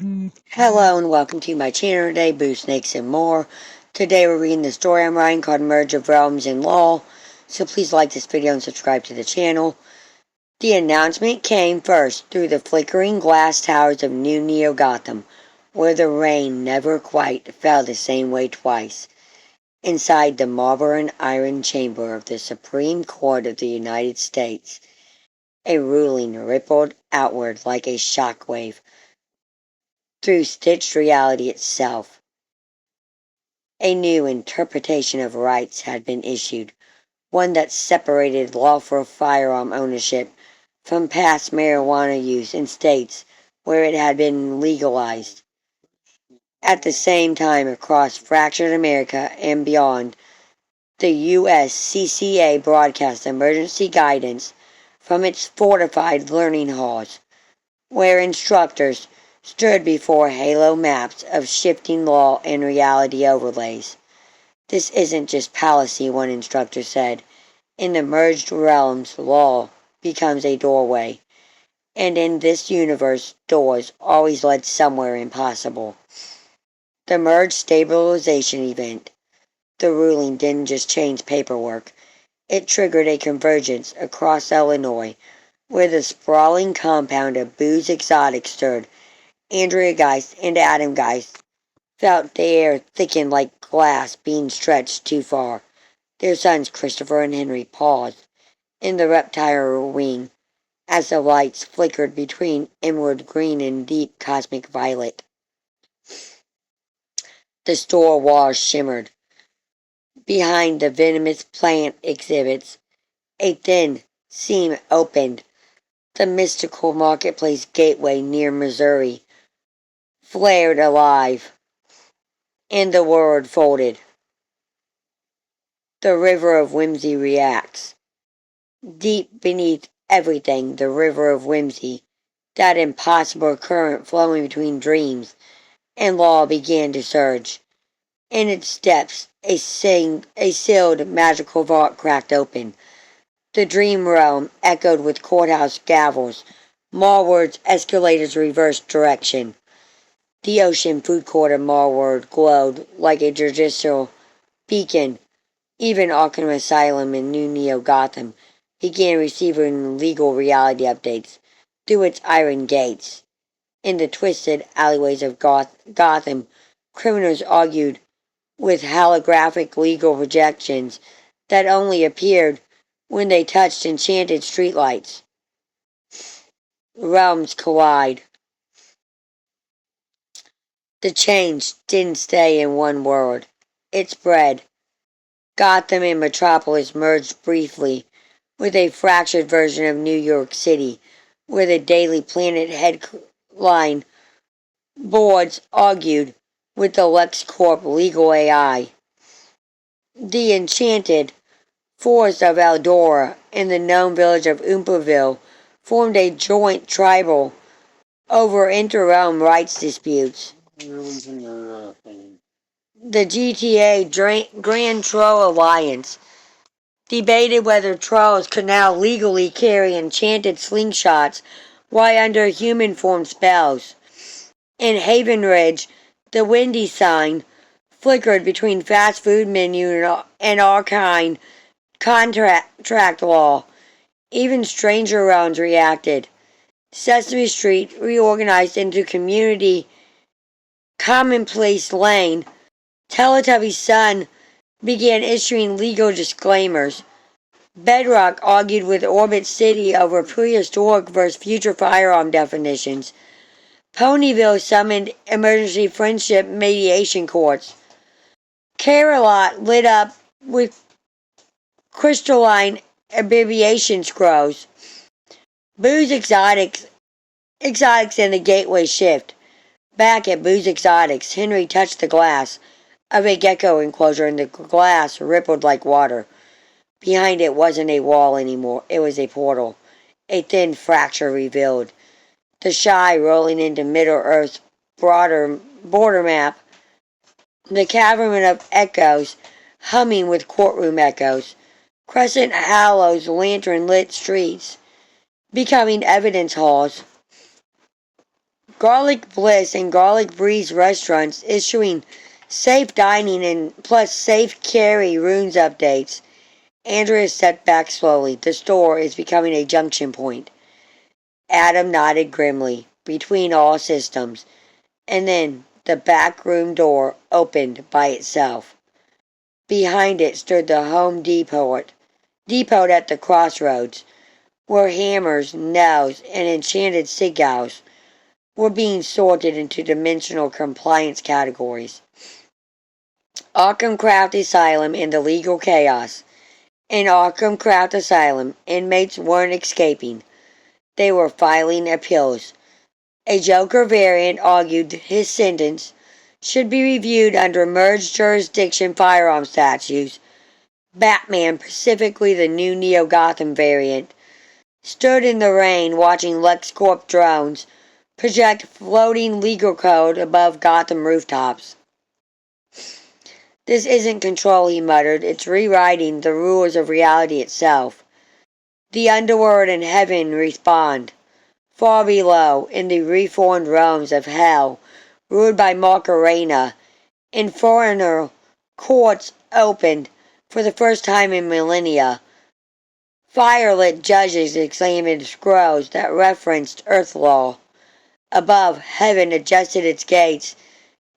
Hello and welcome to my channel today, Boo Snakes and More. Today we're reading the story I'm writing called Merge of Realms in Law, so please like this video and subscribe to the channel. The announcement came first through the flickering glass towers of New Neo Gotham, where the rain never quite fell the same way twice. Inside the marble and iron chamber of the Supreme Court of the United States, a ruling rippled outward like a shockwave through stitched reality itself. A new interpretation of rights had been issued, one that separated lawful firearm ownership from past marijuana use in states where it had been legalized. At the same time, across fractured America and beyond, the USCCA broadcast emergency guidance from its fortified learning halls, where instructors stood before halo maps of shifting law and reality overlays. This isn't just policy, one instructor said. In the merged realms, law becomes a doorway. And in this universe, doors always led somewhere impossible. The merge stabilization event. The ruling didn't just change paperwork. It triggered a convergence across Illinois, where the sprawling compound of Boo's Exotic stood. Andrea Geist and Adam Geist felt the air thicken like glass being stretched too far. Their sons Christopher and Henry paused in the reptile wing as the lights flickered between emerald green and deep cosmic violet. The store walls shimmered. Behind the venomous plant exhibits, a thin seam opened. The mystical marketplace gateway near Missouri flared alive, and the word folded. The river of whimsy reacts. Deep beneath everything, the river of whimsy, that impossible current flowing between dreams and law, began to surge. In its depths, a sealed magical vault cracked open. The dream realm echoed with courthouse gavels, Marward's escalators reversed direction. The ocean food court of Marward glowed like a judicial beacon. Even Arkham Asylum in New Neo Gotham began receiving legal reality updates through its iron gates. In the twisted alleyways of Gotham, criminals argued with holographic legal projections that only appeared when they touched enchanted streetlights. Realms collide. The change didn't stay in one world. It spread. Gotham and Metropolis merged briefly with a fractured version of New York City, where the Daily Planet headline boards argued with the LexCorp legal AI. The enchanted forest of Eldora and the gnome village of Oompaville formed a joint tribal over inter-realm rights disputes. The GTA Grand Troll Alliance debated whether trolls could now legally carry enchanted slingshots while under human-form spells. In Haven Ridge, the Wendy sign flickered between fast food menu and arcane contract law. Even stranger realms reacted. Sesame Street reorganized into Community Commonplace Lane. Teletubby's Sun began issuing legal disclaimers. Bedrock argued with Orbit City over prehistoric versus future firearm definitions. Ponyville summoned emergency friendship mediation courts. Carolot lit up with crystalline abbreviation scrolls. Boo's Exotics and the Gateway shift. Back at Boo's Exotics, Henry touched the glass of a gecko enclosure, and the glass rippled like water. Behind it wasn't a wall anymore. It was a portal. A thin fracture revealed the shy rolling into Middle-earth's broader border map. The cavern of echoes, humming with courtroom echoes. Crescent Hollow's lantern-lit streets, becoming evidence halls. Garlic Bliss and Garlic Breeze restaurants issuing safe dining and plus safe carry rooms updates. Andrea stepped back slowly. The store is becoming a junction point. Adam nodded grimly, between all systems, and then the back room door opened by itself. Behind it stood the Home Depot at the crossroads, where hammers, nails, and enchanted cigars were being sorted into dimensional compliance categories. Arkham Craft Asylum and the legal chaos. In Arkham Craft Asylum, inmates weren't escaping. They were filing appeals. A Joker variant argued his sentence should be reviewed under merged jurisdiction firearm statutes. Batman, specifically the new Neo Gotham variant, stood in the rain watching LexCorp drones project floating legal code above Gotham rooftops. This isn't control, he muttered. It's rewriting the rules of reality itself. The underworld and heaven respond. Far below, in the reformed realms of hell, ruled by Macarena, infernal courts opened for the first time in millennia. Firelit judges examined scrolls that referenced Earth law. Above, heaven adjusted its gates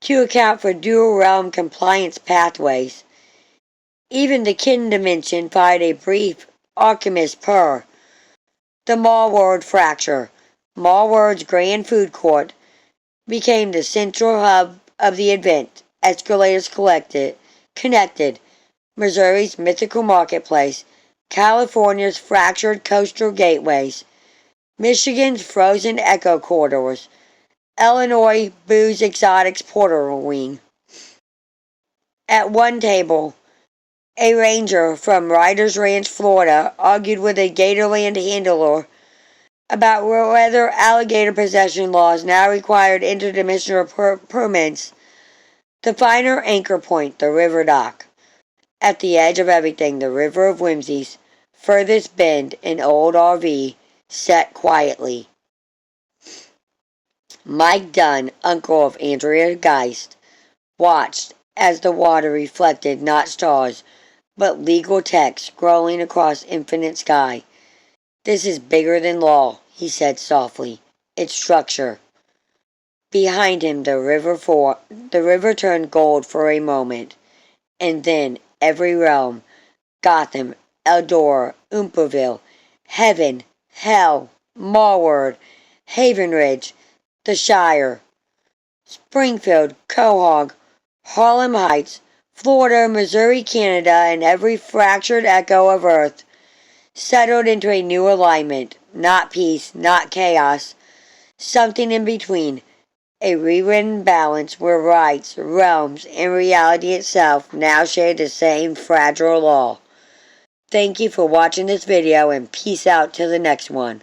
to account for dual-realm compliance pathways. Even the kin dimension fired a brief alchemist purr. The Mallworld fracture, Mallworld's grand food court, became the central hub of the event. Escalators connected Missouri's mythical marketplace, California's fractured coastal gateways, Michigan's frozen echo corridors, Illinois' booze exotics portal wing. At one table, a ranger from Riders Ranch, Florida, argued with a Gatorland handler about whether alligator possession laws now required interdimensional permits. The final anchor point, the river dock. At the edge of everything, the river of whimsies, furthest bend, an old RV, sat quietly. Mike Dunn, uncle of Andrea Geist, watched as the water reflected not stars, but legal text scrolling across infinite sky. This is bigger than law, he said softly. It's structure. Behind him, the river turned gold for a moment, and then every realm, Gotham, Eldora, Umperville, Heaven, Hell, Mallworld, Haven Ridge, the Shire, Springfield, Quahog, Harlem Heights, Florida, Missouri, Canada, and every fractured echo of Earth settled into a new alignment. Not peace, not chaos, something in between. A rewritten balance where rights, realms, and reality itself now share the same fragile law. Thank you for watching this video, and peace out till the next one.